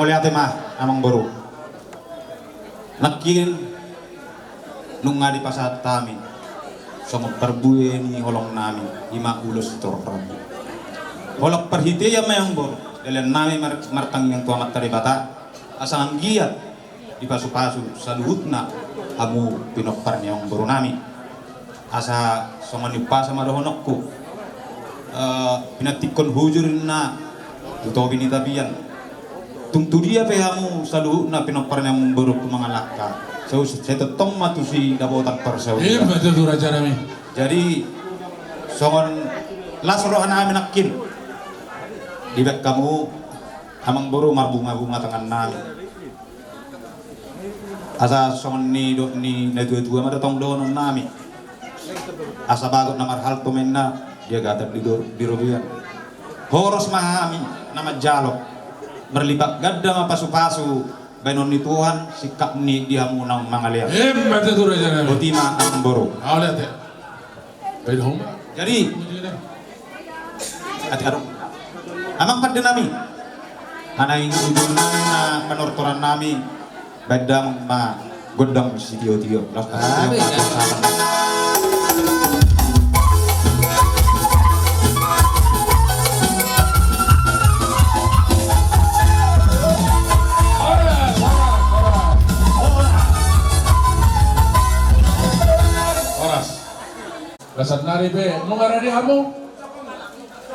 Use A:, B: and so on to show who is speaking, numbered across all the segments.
A: mau lihat mah amang baru nakin nung ngadi pasat tami sama perbuye ni holong nami ima ulus torpan holok perhite ya mayang baru dalian nami martang yang tua matari bata asang giat di pasu-pasu saluhutna hamu pinokpar yang baru nami asa sama nipa sama dohonokku pinatikon hujur na tuto binitabian tungtu dia pehamu salu na pinoparnya memburuk mengalahkan saya tetong matu si dabotan persau
B: iya betul raja nami
A: jadi songon lasro anak nakin dibek kamu amang buru marbunga-bunga tangan nami asa songon ni do ni na dua-dua mada tong donon nami asa bagot na marhal tumenna dia gatap di robian horos mahami nama jalok berlibat gadda ma pasu-pasu benon ni Tuhan sikap ni dia munang mangalia
B: betul raja nami
A: botima amboro
B: lihat ya baik home
A: jadi ati adong amang pada nami anaing ujung na penortoran nami badang ma godang si tio
B: kasat nari be nunga radi kamu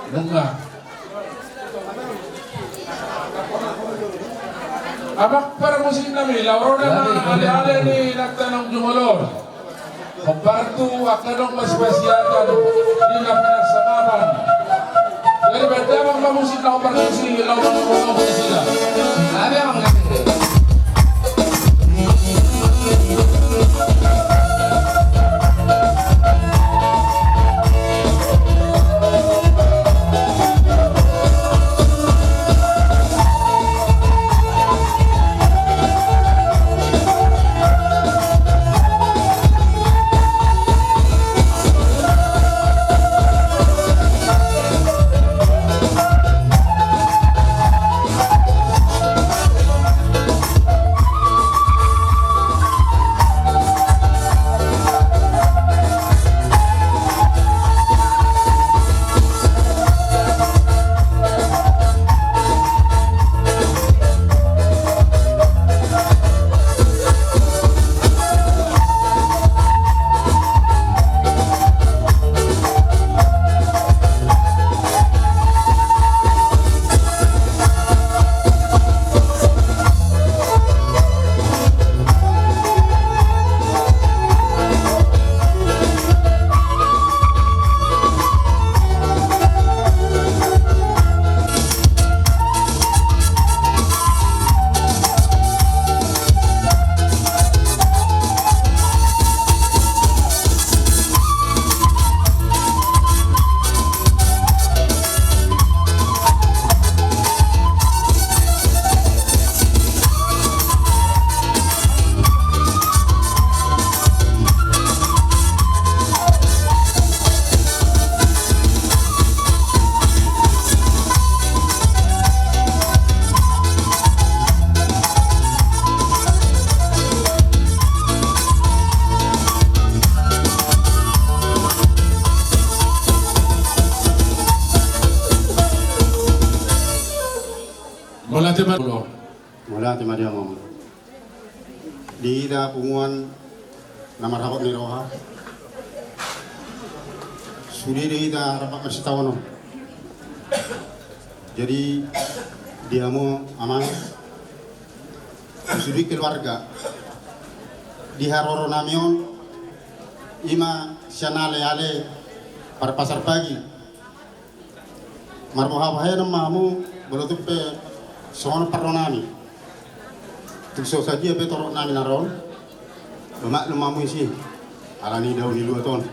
B: nunga abak para musik nami lauro na ale-ale ni nagtanong jumolor kompartu akadong mas pasyata di na pinagsamapan jadi beda mga musik na kompartusi lauro sila ada ang
C: Mula ti Maria mom. Di da punguan namar hakot ni roha. Sudi di da rapat masitawono. Jadi dia mau aman. Sudi keluarga. Di haroro namion ima sianale ale par pasar pagi. Marmoha bahaya namamu bolotupe sono parronami. Tukso saja be torok nami naron. Lemak lemamu isi. Alani daun di luar ton.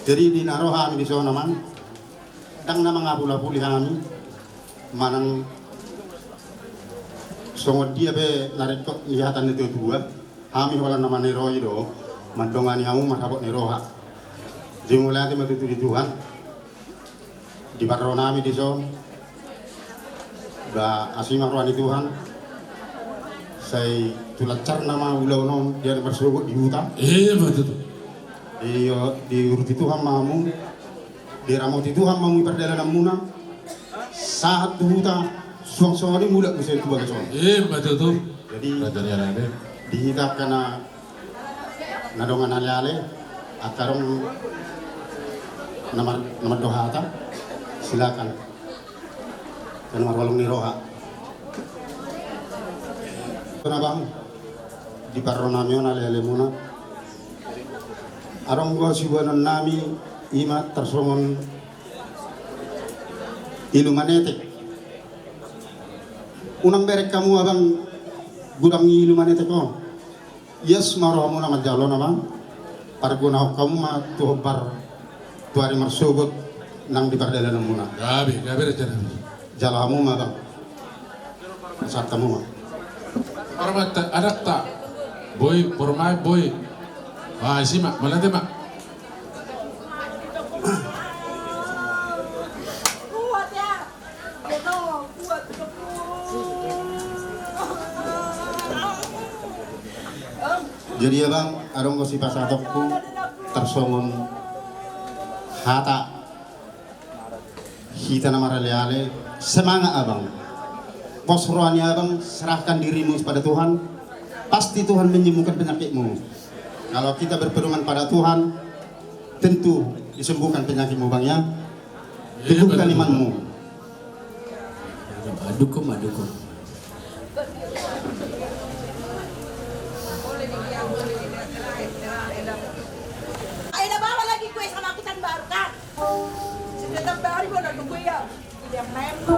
C: Jadi di naroha mi di sono man. Dang nama ngapula-puli kami. Manang songo dia be narekot lihatan itu dua. Kami wala nama nero itu. Mandongani kamu marhabot neroha. Jadi mulai mati matutu di Tuhan. Di parronami di sono. ba asima roani Tuhan saya tulacar nama ulau nom dia bersugut di hutan
B: betul.
C: di urut Tuhan mamu di ramot Tuhan mamu perjalanan muna saat hutan suang-suang ini mulai bisa itu bagai suang
B: Betul.
C: jadi
B: Raja Liane.
C: dihidap karena nadongan ale-ale akarong nama dohata silakan karena walong ni roha kena bang di parronamion ale-ale muna arong go sibuanon nami ima tersongon ilumanetek unang berek kamu abang gudang ilumanetek ko yes maro mo na madjalo naman para guna kamu ma tuhobar tuari marsugot nang di pardalanan muna
B: Gabi Raja Nabi.
C: jalamu ma bang saat kamu ma
B: Hormat anak tak. Boy, pormai boy. Simak, malate mak.
D: Kuat ya. Betul, kuat
C: jadi ya bang arong ko si pasatokku tersongon hata hita na maraleale semangat abang pos rohani abang serahkan dirimu pada Tuhan pasti Tuhan menyembuhkan penyakitmu kalau kita berpedoman pada Tuhan tentu disembuhkan penyakitmu bang ya teguhkan imanmu
E: Adukum.
D: Ay, nabawa lagi kue sama akutan baru kan? Sinetang baru mo na kue ya. Tidak main mo.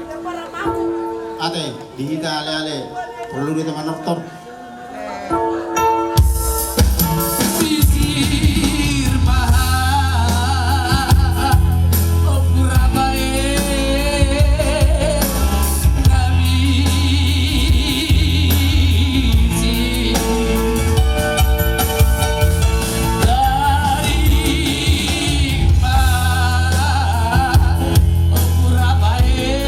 D: Tidak para mau.
C: ate dihita ale-ale perlu di teman dokter
E: Sisir bahar Purabae Kamisi Dari Mar Purabae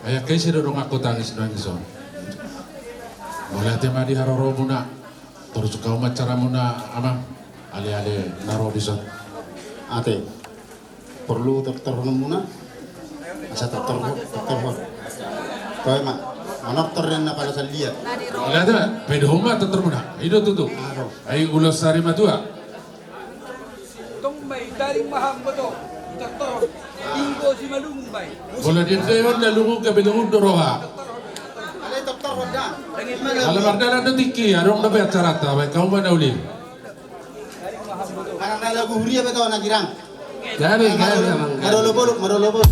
B: Ayak kayo sinurong ako tangis na iso. Wala tema di haroro muna. Terus kau macara muna ama. Ali-ali naro di son.
C: ate perlu dokter muna asa dokter kau mak Manoktor rin na pala sa liat.
B: Wala na, pwede huma, tatar mo na. Ito, tuto. Ay ulos sa rimatua.
F: Tong may daring mahang to. Doktor, Ingo si Malumbay.
B: Wala din kayo na lungog ka bilungog doroha.
C: Alay, doktor, wag na.
B: Alamar na lang tiki, arong na ba charata, may kau ba na uli?
C: Parang nalagu huriya ba ito, nagirang?
E: Gabi amang.
C: Marolobol.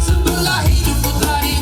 E: Setelah hidup putra di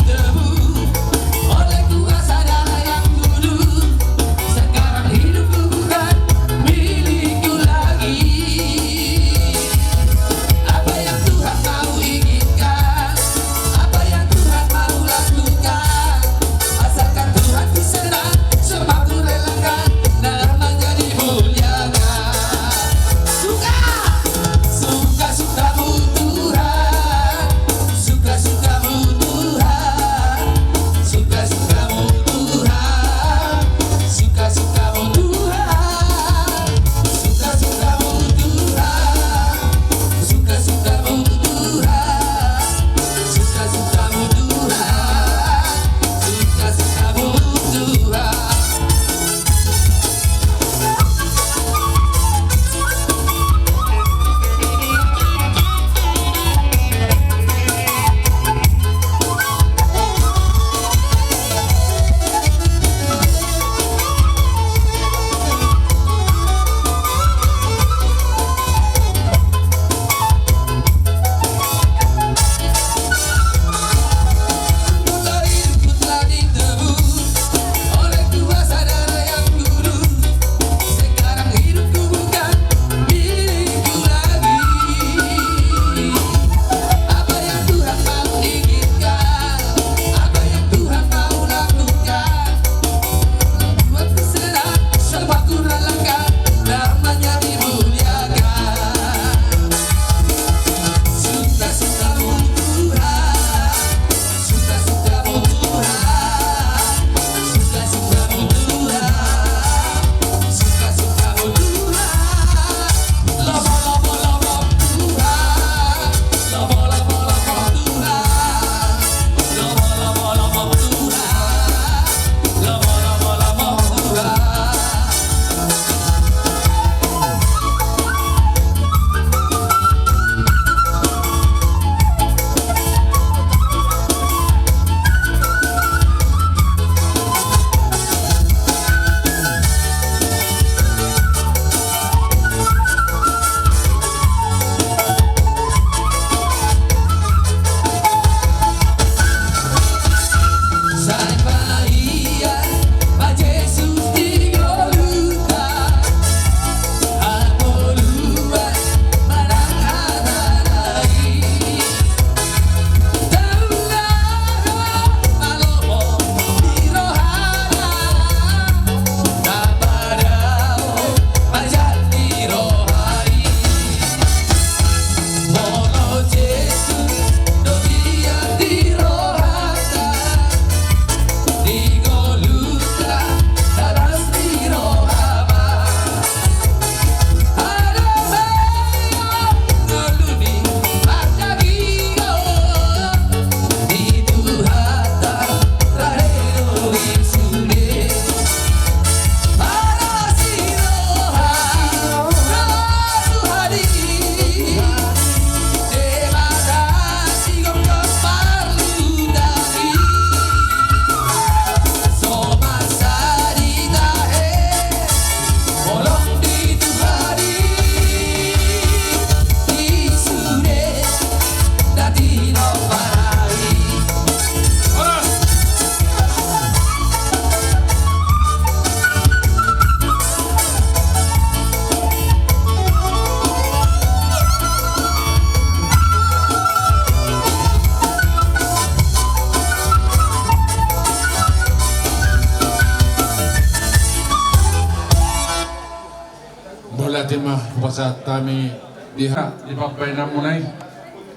B: timah pasat kami di papainan munay.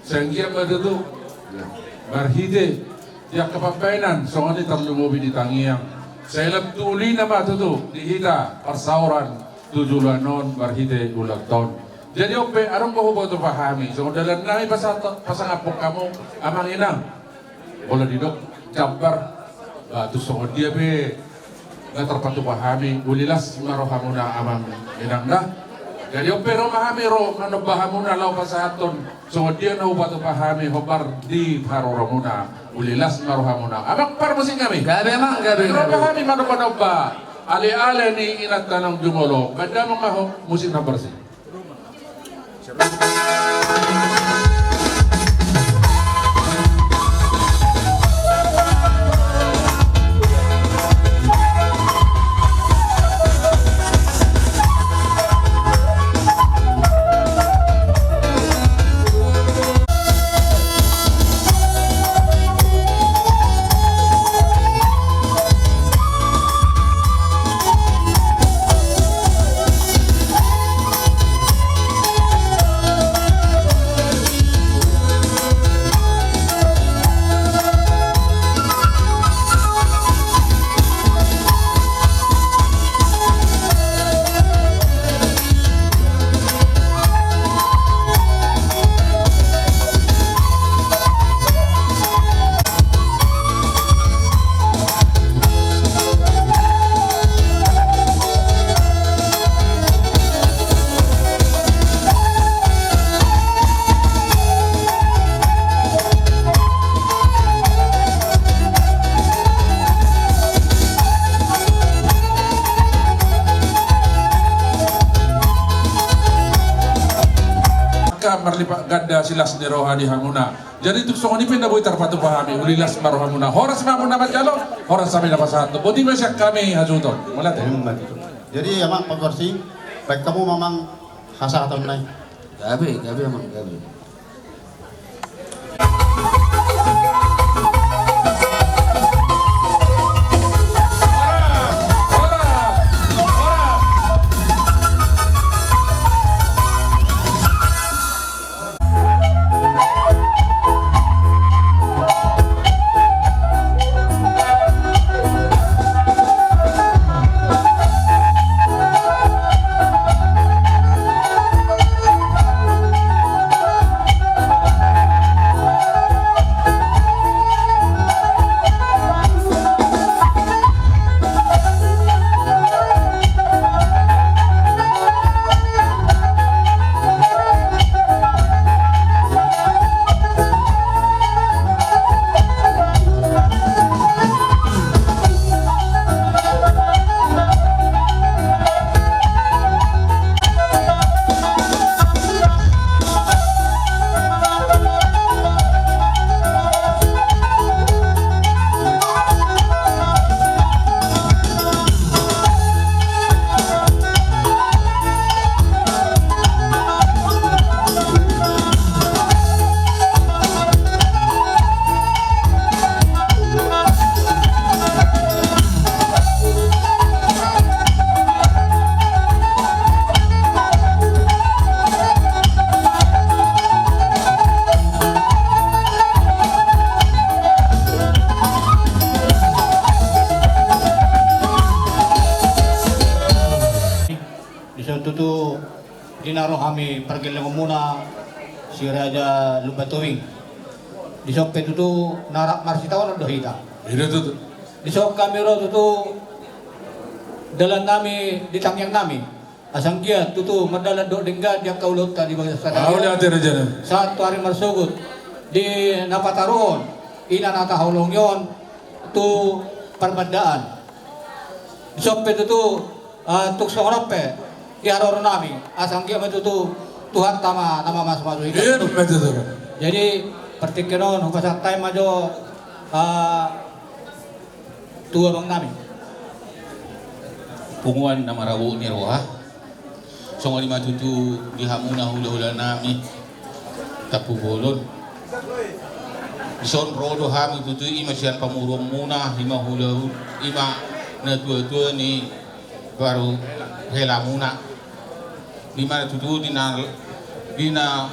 B: Senggia maduduk barhide dia kapapainan so ngani tarlumubi di tangiang. Seleb tuli na matuduk dihita persauran tujulanon barhide ulang tahun. Jadi ope arong ko ba to pahami. So dalan na pasangapok kamu amang inang. Bola didok campar tu so dia be na terpatu pahami ulilas marohamuna amang inang dah. Jadi opero mahami ro ano bahamuna law pasaton so dia na ubatu pahami hobar di paroramuna ulilas marohamuna amang parmusin kami
E: Gabi mang, gabi.
B: ro pahami mano ba ale-ale ni inat tanang jumolo kada maho musik na bersih. Marlipa ganda silas ni roha di hamuna. Jadi tuk songo ni pindah boy terpatu pahami ulilas marohamuna. Horas mamuna macalo, horas sami dapat satu. Bodi masyak kami hajuto. Malat ya.
C: Jadi emang konversi baik kamu memang hasa atau naik.
E: Gabi mang, gabi.
G: Tutu dinaro kami pergi muna si Raja Lubatuwing. Di sok tutu narak marsitawan do hita.
B: Ini tuh.
G: Di sok kami ro tutu dalan nami di tangyang nami. Asang dia tutu madalan do denggan yang kaulot tadi bagi sadar.
B: Awalnya ada reja.
G: Satu hari marsugut di napataruhon ina nata haulong yon tu perbandaan. Di sok tutu tuk songope diaror nami asang kia itu Tuhan tama nama mas maju
B: Iya betul.
G: jadi pertikenon hupasak tay majo tua bang nami
A: punguan nama rawu ni roha songo lima tutu dihamuna hula-hula nami tapu bolon ison rodo hami tutu ima sian pamurong muna ima hula ima na tua-tua ni baru hela muna di mana tutu dina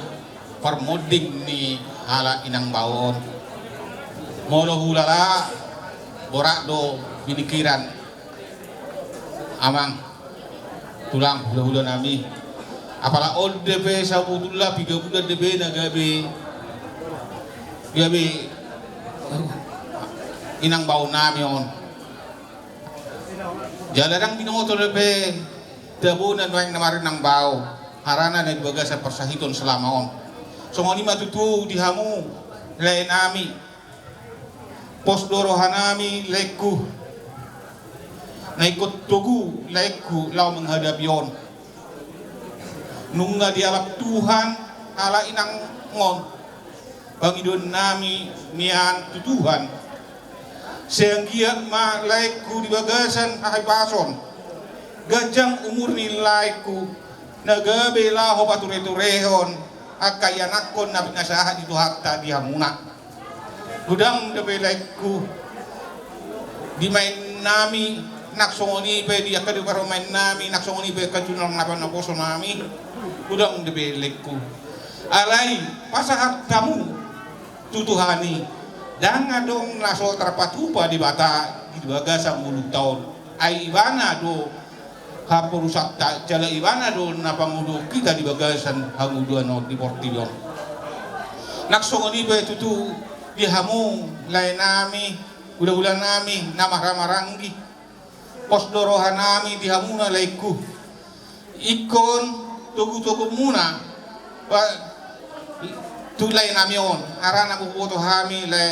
A: permoding ni hala inang bawon molo hulala borak do pinikiran amang tulang hula-hula nami apala od DP sabutullah 3 bulan DP na gabi inang bawon nami on jalarang binoto DP tabunan wang namarin ng baw harana na ibaga sa persahiton selama on so ngoni matutu dihamu lain nami pos dorohan nami leku naikot tugu leku lau menghadap yon nunga dialap Tuhan ala inang ngon bangidon nami nian tutuhan sehingga ma leku di bagasan ahay pason gajang umur nilaiku nagabe laho pature-turehon akayanakon na pinasahan itu hakta dihamuna gudang dabelaiku di main nami naksongoni pe di akadu para main nami naksongoni pe kajunang napan naposo nami gudang dabelaiku alai pasahat kamu tutuhani jangan dong naso terpatupa di bata di bagasa mulut tahun aibana do hapurusak tak jala ibana do napangudo kita di bagasan hanguduan no di portilon naksongoni pe tutu dihamu lain nami udah nami namah-maranggi pos dorohan nami dihamuna laiku ikon tugu muna tu lain nami on arana buboto hami le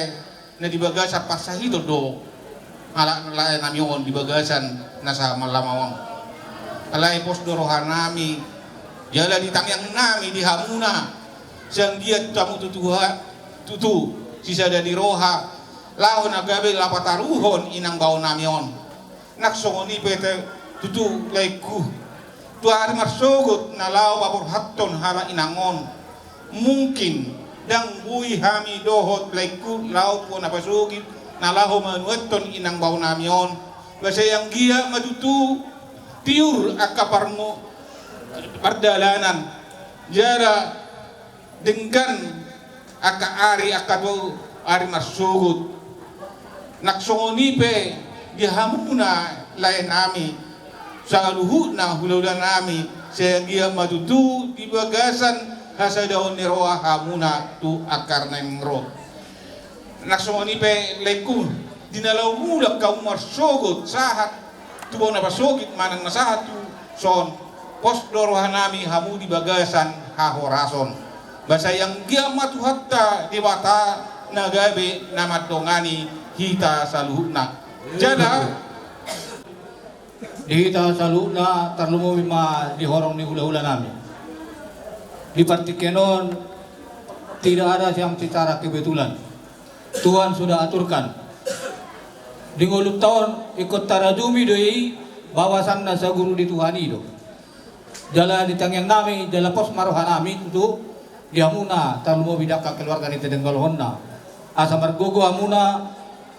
A: na di bagasa pasahito do ala lain nami on di bagasan nasa malamawang alai pos dorohan nami jala di tangyang nami dihamuna sang dia tamu tutu sisa dari roha laon agabe lapataruhon inang bau namion naksongoni pete tutu laiku tuari marsogot na lao babor hatton hala inangon mungkin dang bui hami dohot laiku lao po napasugit na lao manueton inang bau namion basa yang gia matutu tiur akaparmo pardalanan jara dengan aka ari akado ari masugut naksongoni pe dihamuna lain nami sa luhut na hululan nami sehingga matutu di bagasan hasa daun ni roa hamuna tu akar nengro naksongoni pe leku dinalaw mulak kau masugut sahat tubaw na pasugit manang nasahat tu son pos dorohan nami hamu di bagasan hahorason basa yang giamat hatta di bata nagabe namadongani hita saluhna jada
G: hita saluhna terlumui ma dihorong ni hula-hula nami di partikenon tidak ada yang secara kebetulan Tuhan sudah aturkan di ngulup tahun ikut taradumi doi bawasan nasa guru di Tuhan itu jala di tangyang nami jala pos marohan nami itu diamuna talumo bidaka keluarga ni tedenggal honna asa margogo amuna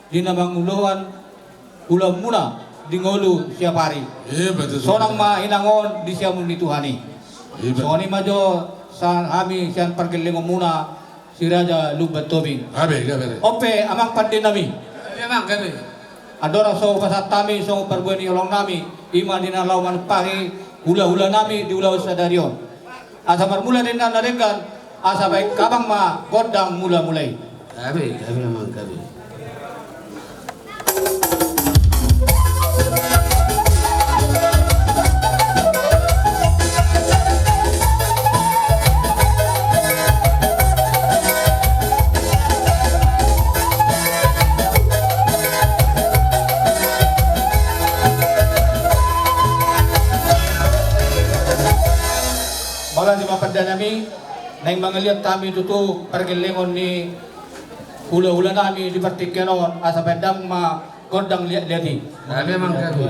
G: di namang uluhan ulam muna di ngolu siap hari sonang ma inangon di siamun di Tuhani soni majo san hami sian pergeling muna si raja lubat tobing ope amang pandin nami
E: Emang gabe.
G: adora so pasatami so perbuani olong nami ima dina lawan pahi hula-hula nami di ulau sadarion asa marmula dina narengan asa baik kabang ma godang mula-mulai
E: Gabe emang gabe.
G: Mala di mapaddanami na yung mga liat kami tutu pergelingon ni hula-hula nami di partikenon asa pedang ma godang liat-liati
E: Gabe emang gabe.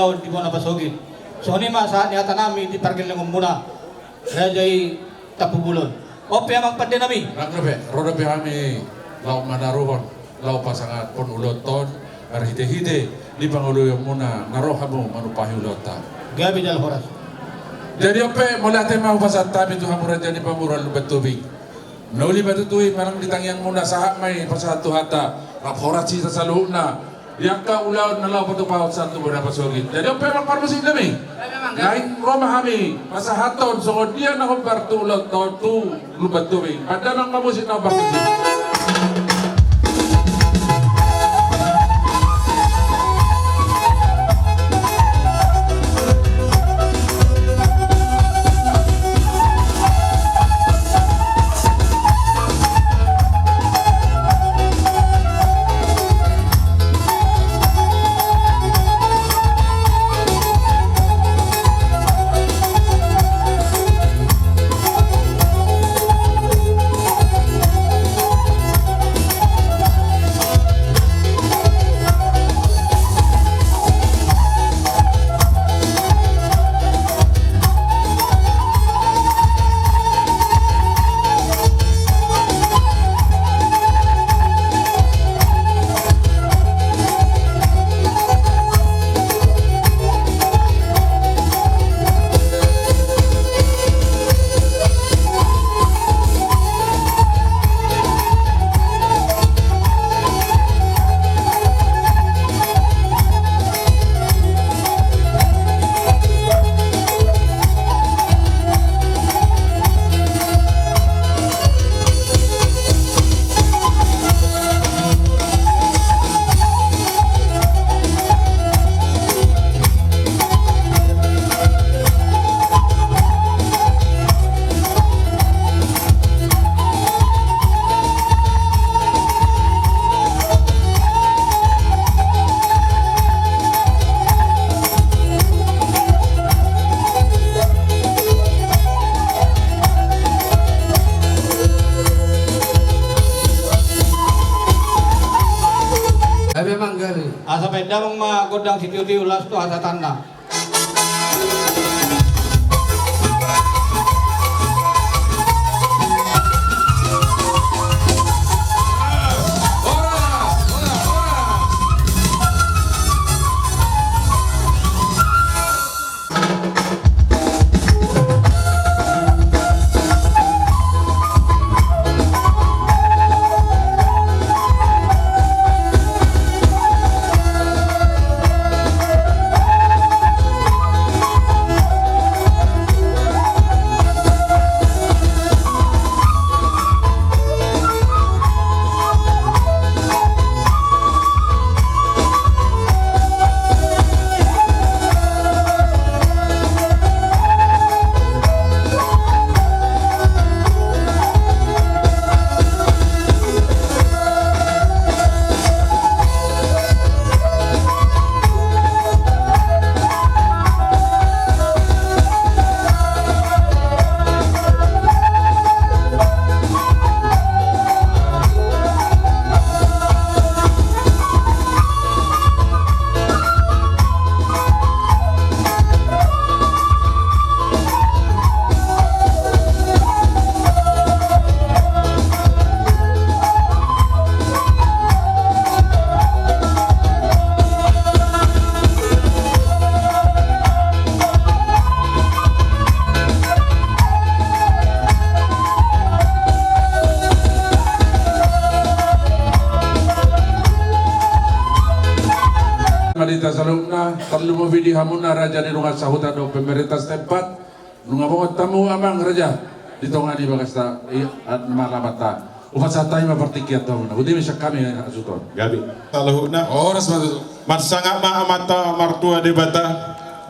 G: ulaw di mo napasugid. So ni sa niata nami di parkil ng muna. Rajay tapubulon. O piya magpade nami.
B: Ragrabe, roda be kami lau manaruhon, lau pasangat pon uloton, marhite-hite di pangulo yung muna naroha mo manupahi ulota.
G: Gabi dal horas.
B: Jadi apa mula tema pasat tabi tu hamuran jadi pamuran lubat tubig. Nauli batutui marang ditangyang muna sa may pasat tu hata raporat si sa luhna. Yang ka ulaw na lau patu paut satu berapa sogit. Jadi apa emang parmusin kami? Lain Roma kami masa haton so dia na kumpartu ulot tu lubat tubig. Padahal ang pamusin na parmusin.
E: Gabi mang gabi.
G: Asa peda mong magodang security ulas to atatan na.
B: Malita sa luna, perlu mabidi hamuna raja ni rungat sahutan do pemerintah setempat, nunga mongot tamu amang raja, dito nga di bagasta at malabata. Umasatay mapartikyat daw na. Udi misya kami asuton.
A: Gabi. Taluh na.
B: Oras matuto.
A: Marsanga maamata martua de bata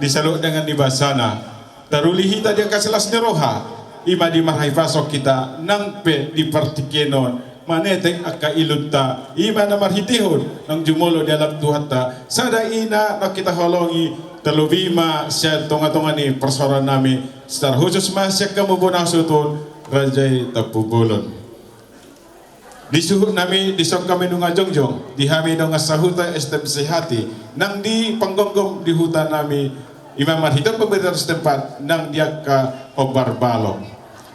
A: disalo dengan di basana. Tarulihita dia kasilas ni roha. Ima di marhaifasok kita nang pe di partikienon. Maneteng aka ilunta ima na marhitihon ng jumulo di alam tuhata sada ina na kita holongi talubima siya tonga-tonga ni persoalan nami secara khusus masya kamu bunang sutun rajay tapubulon
H: Disuhut nami disok kami nunga jongjong di hami nunga sahuta estem sehati nang di panggonggong di hutan nami Imam Marhita pemerintah setempat nang dia ka obar balong.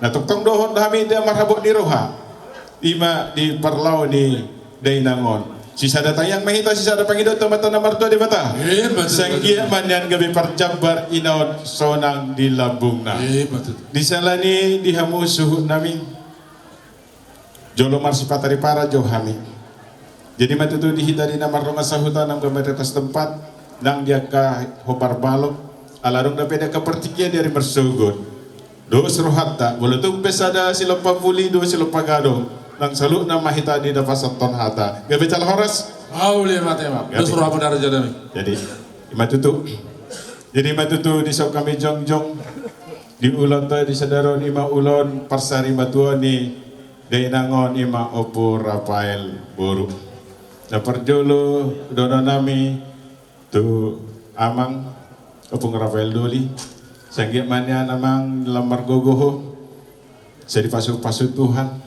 H: Nah tong dohon kami dia marhabot di roha ima di perlau ni dainangon. Sisa data yang mahita sisa ada pangidot mata nomor 2 di bata. Sanggia manyan gabi parjabar inaon sonang di lambungna. Di salani dihamu suhut nami Jolo marsipatari para jauh hami. Jadi matutu dihidari nama rumah sahutan nang pemerintah setempat nang dia ka hobar balok alarung dapat ke pertikia dari mersugut. Do seruhatta bolo tumpes ada silopa puli do silopa gado nang saluk nama hita di dapat ton hata. Gabe cal horas.
B: Aule matema. Do suruh benar aja dami.
H: Jadi matutu di sok kami jongjong di ulon ta di sadaron ima ulon parsari matuan ni Dainangon ima opo Rafael Boru. Na perjolo dono nami tu amang opung Rafael Doli. Sanggit manya namang lamar gogoho. Sedi pasu Tuhan.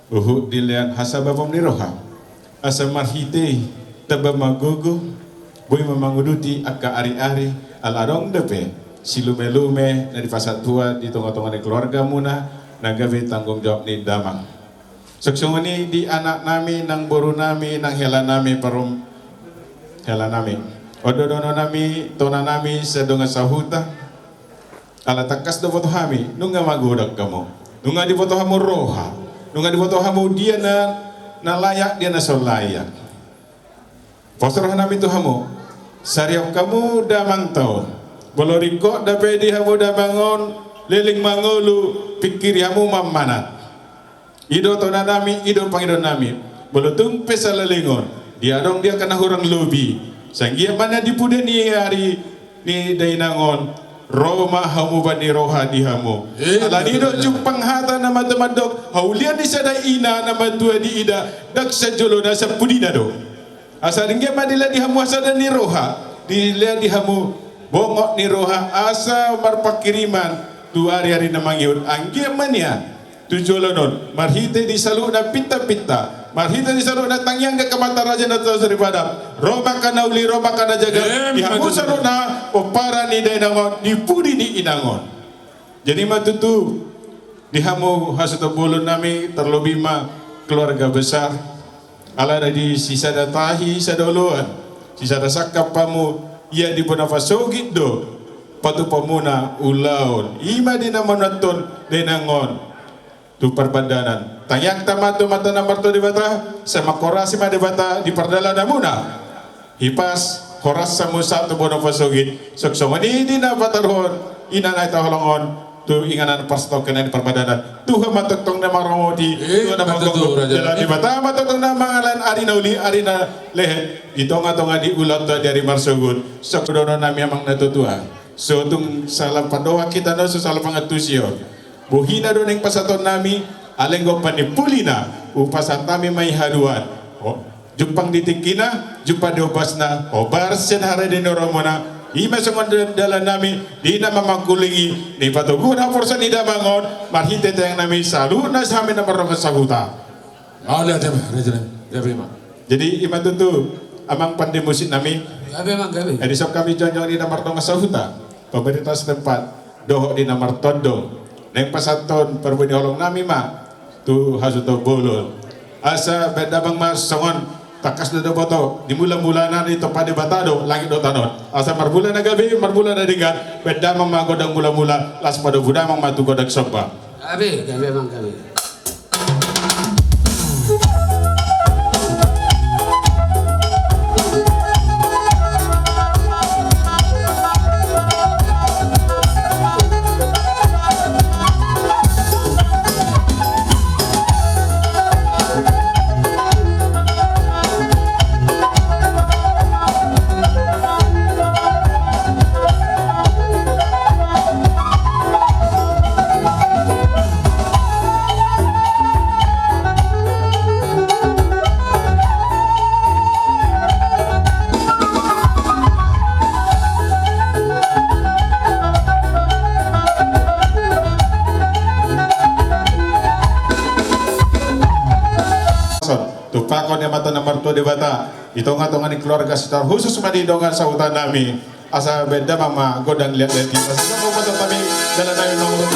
H: Uhuk dilian hasababom niroha. Asa marhite taba magogo. Boy mamanguduti akka ari-ari alarong depe. Silume-lume dari pasat tua di tongga-tongga keluarga muna. Nagawe tanggung jawab ni damang. Saksong ini di anak nami nang boru nami nang hela nami parum hela nami ododono nami tona nami sedonga sahuta ala takas do foto hami nunga magodak kamu nunga di foto hamu roha nunga di foto hamu dia na layak dia na so layak posroh nami tu hamu sariap kamu damang tau boloriko dape di hamu da bangun leling mangulu pikir hamu mamanat Ido tona nami, ido pangido nami. Bolotung pesalalingon. Dia dong dia kena hurang lobi. Sanggia mana dipude ni hari ni dainangon. Roma hamu bani roha di hamu. Alani do jumpang hata nama temadok. Haulian di sada ina nama tua di ida. Dak sajolo na sa pudina do. Asa dingge madila di hamu asa dan ni roha. Dila di hamu bongok ni roha asa marpakiriman. Tu hari-hari namangiun. Anggia mania. Tujolonon marhite di salu na pita-pita marhite di salu na tangyang ke kamata raja na taos daripada roba kana uli roba kana jaga dihamu salu na opara ni dainangon dipudi ni inangon jadi matutu dihamu hasuto bolon nami terlebih ma keluarga besar ala di sisa datahi sadoloan sisa dasakap pamu ia di bonafasogit do patu pamuna ulaon ima di namonaton dainangon tu perbadanan tayang tamatu mata nomor 2 di bata sama korasi ma di bata di perdala namuna hipas koras samu satu bono pasogit soksomani di na batarhon ina na taholongon tu inganan pastoken di perbadanan tuha matotong na maromodi tu na manggongo jalan di bata matotong na mangalan arina uli arina lehe itonga-tonga di ulat dari marsogun sokdono nami amang natutua so tung salam pandoa kita no so salam pangatusyo buhina do neng pasaton nami alenggo panipulina upasan nami may haruan jumpang ditikina jumpa diobasna obar sen hare di noromona ima songon dalan nami di nama mangkulingi ni patuguna porsa ni damangon marhite tayang nami salu na sa amin na marong sahuta jadi ima tutu amang pandemusin nami edi sok kami jonjong di namar tong sahuta pemerintah setempat doho di namar tondo neng pasaton perbudi holong nami ma tu hasuto bolon asa bedabang mas songon takas do boto di mula-mulana di topade batado langit do tanon asa marbulan na gabi marbulan na dingan bedamang magodang mula-mula las pada budamang matu godak sopa
E: gabi emang gabi
H: Kecamatan Amarto de Bata. Ito nga tongan ni keluarga secara khusus madidongan sa hutan nami. Asa beda mama godang lihat-lihat kita. Sa mga kami dalam namin nomor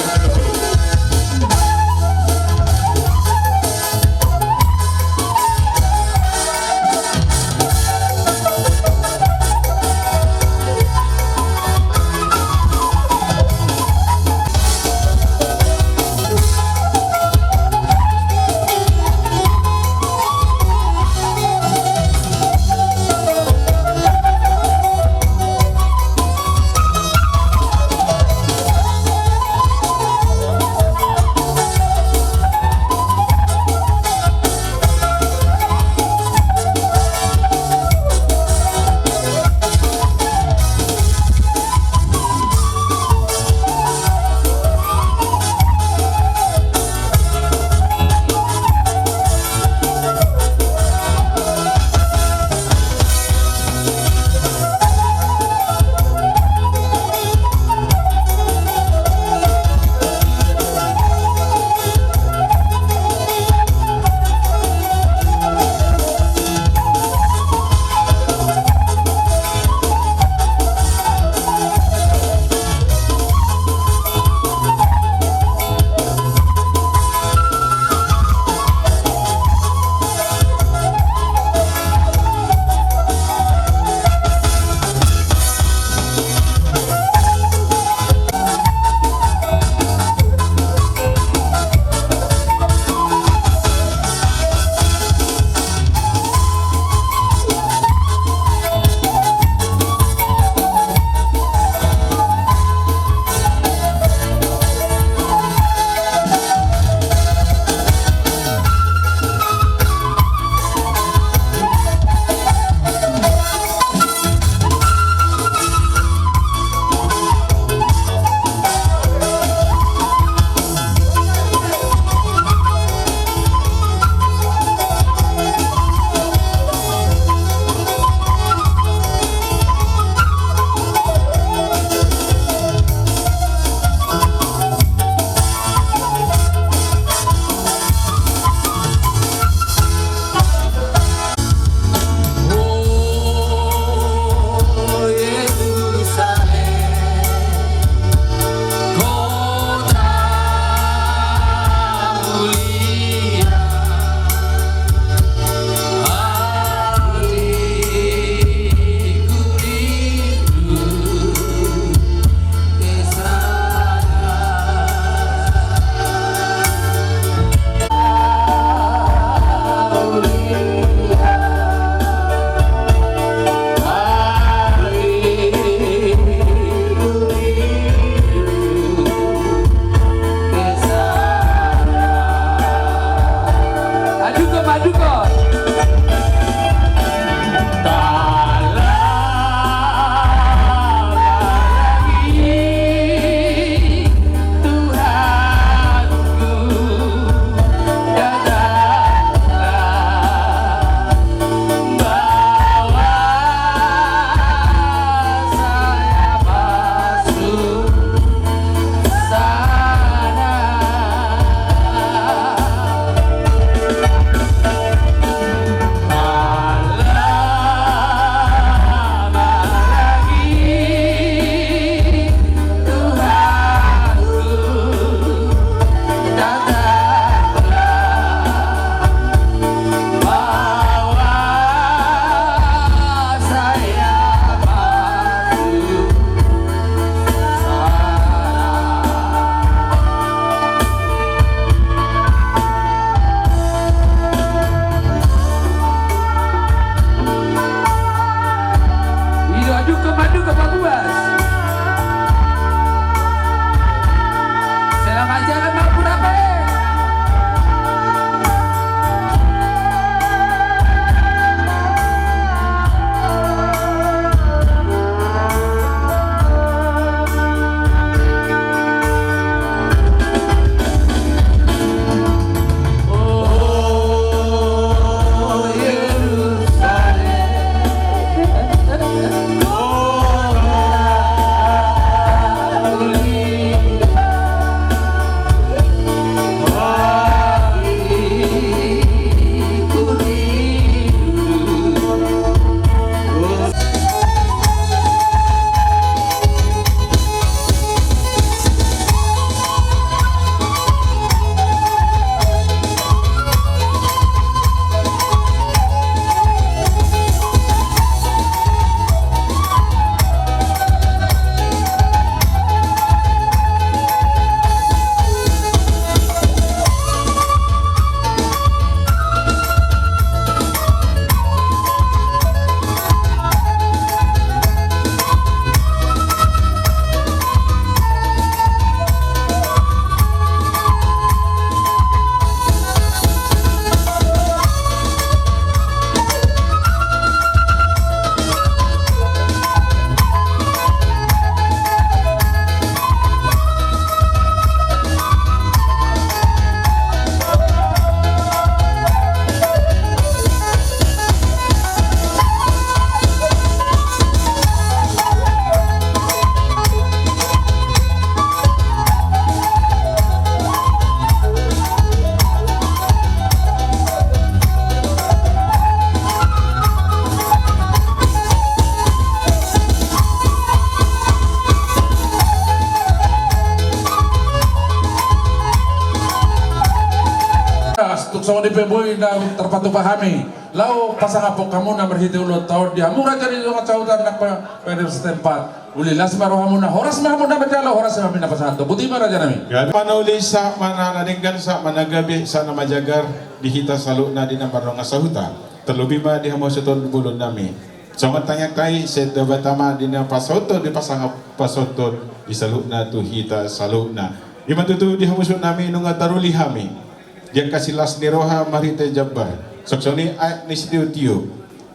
B: tukso ni peboy na terpatupahami. Lau pasangapok kamu na berhiti ulot tahun dia murah jadi yung kacautan na pwede sa tempat. Ulilas marohamu na horas mahamu na badalo horas mahamu na pasanto. Buti ba raja nami?
H: Manuli sa mananadinggan sa managabi sa namajagar dihita salo na din ang barong asahuta. Terlebih ba di hamo sa bulon nami. So matanya kay sa dabatama din ang pasoto di pasangap pasoto di salo na to hita salo na. Di matutu di hamo sa nami nung ataruli hami. Diyan kasilas ni Roha Marita Jabbar. Saksoni ay ni Tiyo.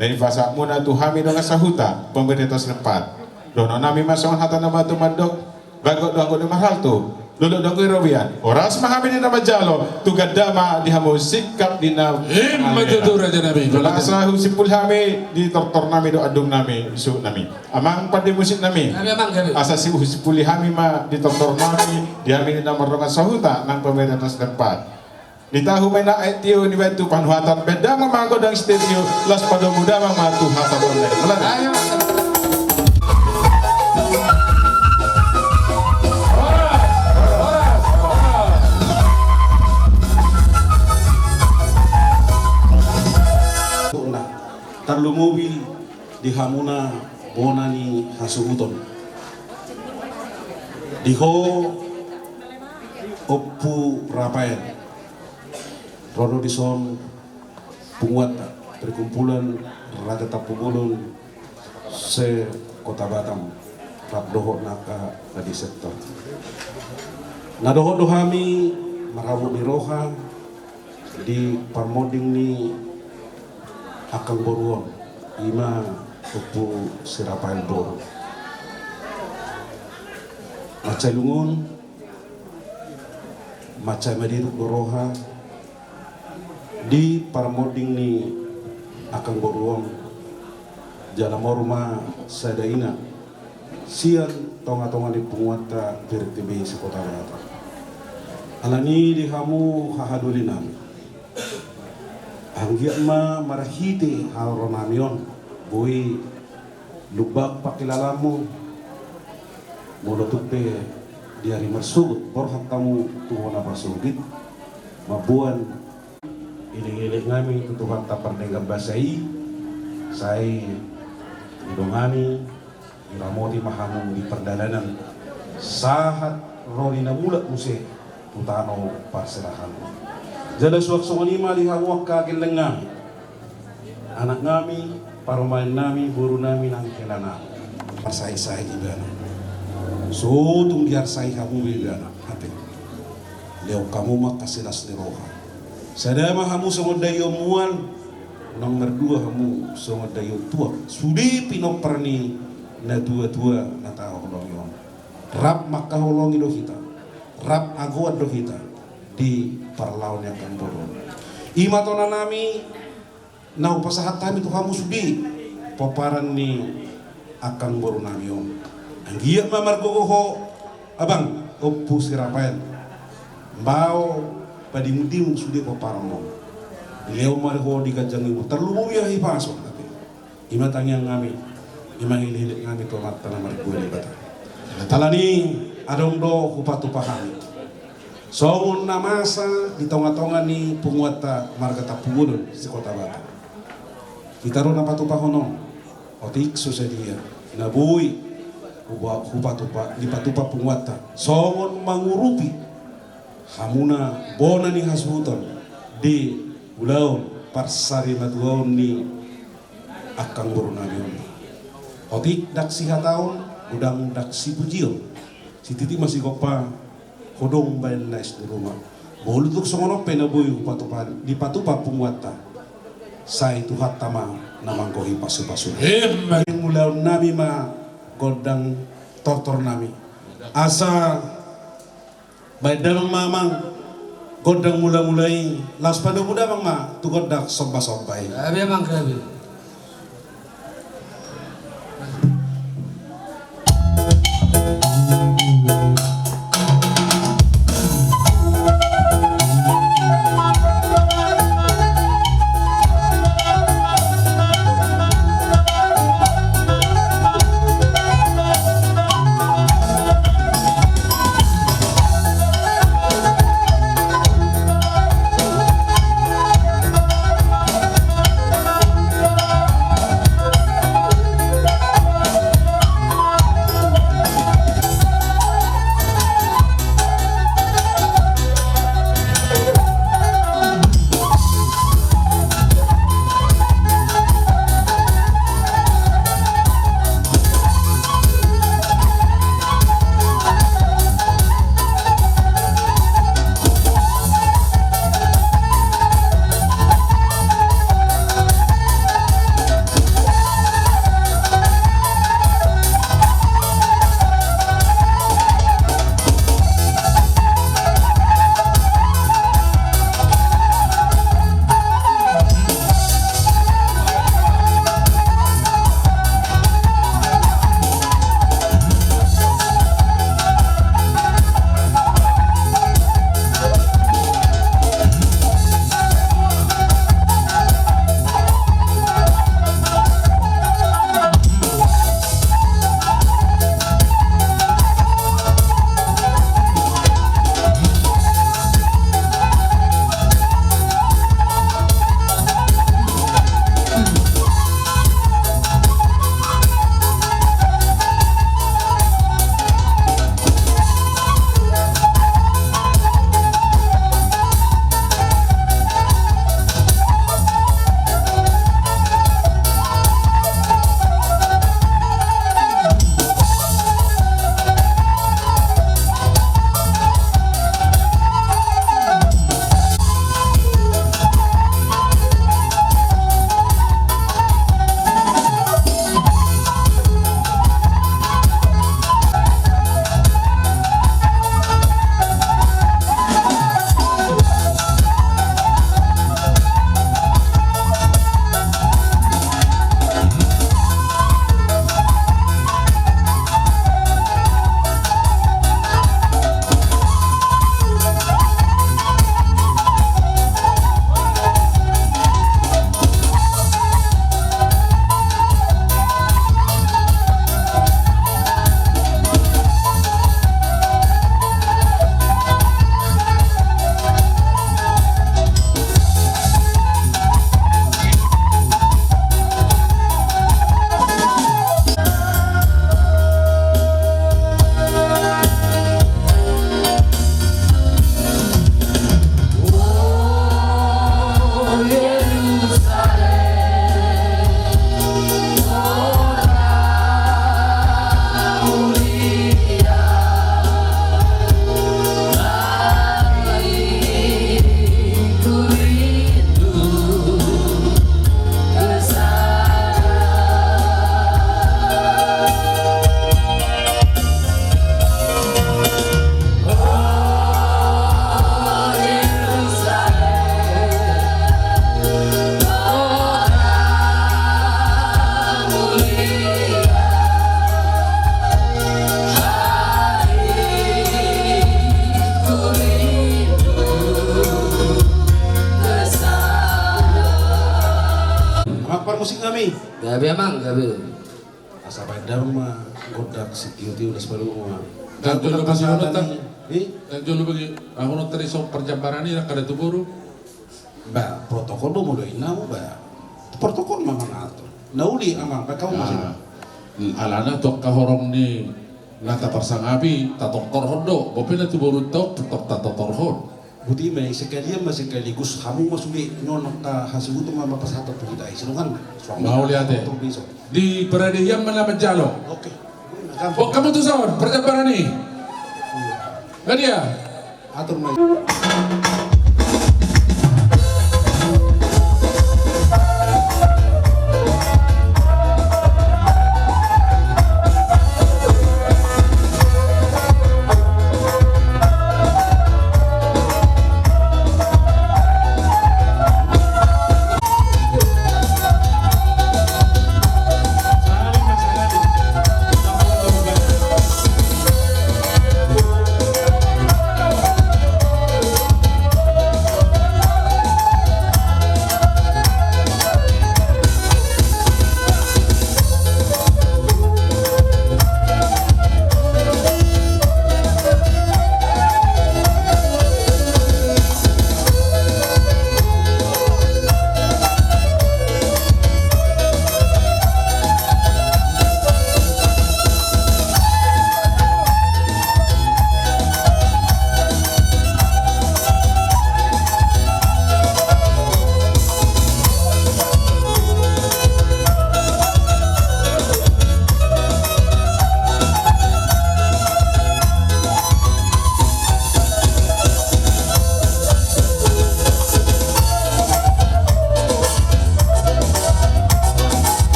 H: Dan fasa muna tu hami nung asahuta pemerintah setempat. Dono nami masong hata na matumandok bago doang ko mahal tu lolo dong ko robian oras mahami ni na majalo tugad dama di hamo sikap di na
B: Matutu raja nami.
H: wala sa husipul hami di tortor nami do adung nami isu nami amang pandi musik nami
E: Kami mang kami.
H: asa si husipul hami ma di tortor nami di hami ni na maronga sahuta ng pemerintah setempat di tahu may na etio ni bantu panhuatan beda mamago dang studio las pada muda mamatu hata online
E: Ayo.
I: Tarlumuwi di hamuna bonani hasuhuton. Diho Oppu Rafael Rono dison penguata perkumpulan Raja Tapugulun se Kota Batam Rabdoho naka di sektor. Nadoho dohami marabu di roha di parmoding ni Akang Boruon ima Oppu si Rafael Boru macai lungun macai Mediru Goroha di parmoding ni Akang Boruon jala morma sadaina sian tonga-tonga di penguata PRTB si Kota Batam alani di hamu hahaduli nami Anggiat ma marahiti haronamion bui lubak pakilalamu molotupe diari marsugut borhat tamu tuhona pasugit mabuan iling-iling ngami tutuhan tapar dengan basai sai idongami iramoti mahamung di perdalanan sahat roni na mulat muse tutano parserahan jada suak songonima lihawak kagil lengam anak ngami parumain nami buru nami nang kelana pasai-sai ibana so tunggiar sai kamu ibana hati leo kamu mak kasilas ni roha sadama kamu songodayo mual nomor 2 kamu songodayo tua sudi pinoperni na tua-tua na tao holong rap makaholongi do kita rap aguat do kita di parlawan yang akan turun. Ima tona nami na upasahat kami tu kamu sudi paparan ni akan boru nami om. Anggiat mamargogoho abang Oppu si Rafael. Mbao padimudim sudi paparan mo. Leo mariho di kajang ibu terlalu ya hipasok tapi. Ima tangyang ngami ima hilhilik ngami to mata na marguli bata. Talani adong do hupatu pahami. Songon na masa di tonga-tonga ni penguata marga Tapugulun si Kota Batam. Kita ro na patupahono. Otik susedia. Nabui hupatupa di patupa penguata. Songon mangurupi hamuna bona ni hasuton di ulaun parsari matuon ni Akang Borunamion. Otik dak sihataon udang dak si bujil. Si titi masih kopa kodong bayan nais di rumah. Bolutuk songono penaboy patupa di patupa penguata. Sai tuhat tama namang kohi pasu-pasu. Mulaw nami ma godang tortor nami. Asa bayan damang mamang godang mula-mulai las pada muda bang ma tu godak somba-sombay.
E: Kami mang kami. Gabi amang, gabi.
I: Asa padam mah godak si Tiu udah sebaru mah.
B: Dan dulu kasi unot ta.
I: Eh,
B: Dan dulu bagi ang unot tadi sa perjambaran ni kada tuburo.
I: ba protokol mo do ina mo ba. Protokol mah ato. Nauli amang pa kau masih.
B: Alana tok kahorong ni nata parsangabi tatok torhondo. Bopi na tuburo tok tatok torhon.
I: Buti may sekalian mas sekaligus kamu masuli nonok ka hasibuto mah mapasata to kita isungan.
B: Mauli ate. Di peradian malaman jalo.
I: Oke.
B: O kamu tuh sahur perjambaran ni. Gadia.
I: Atur may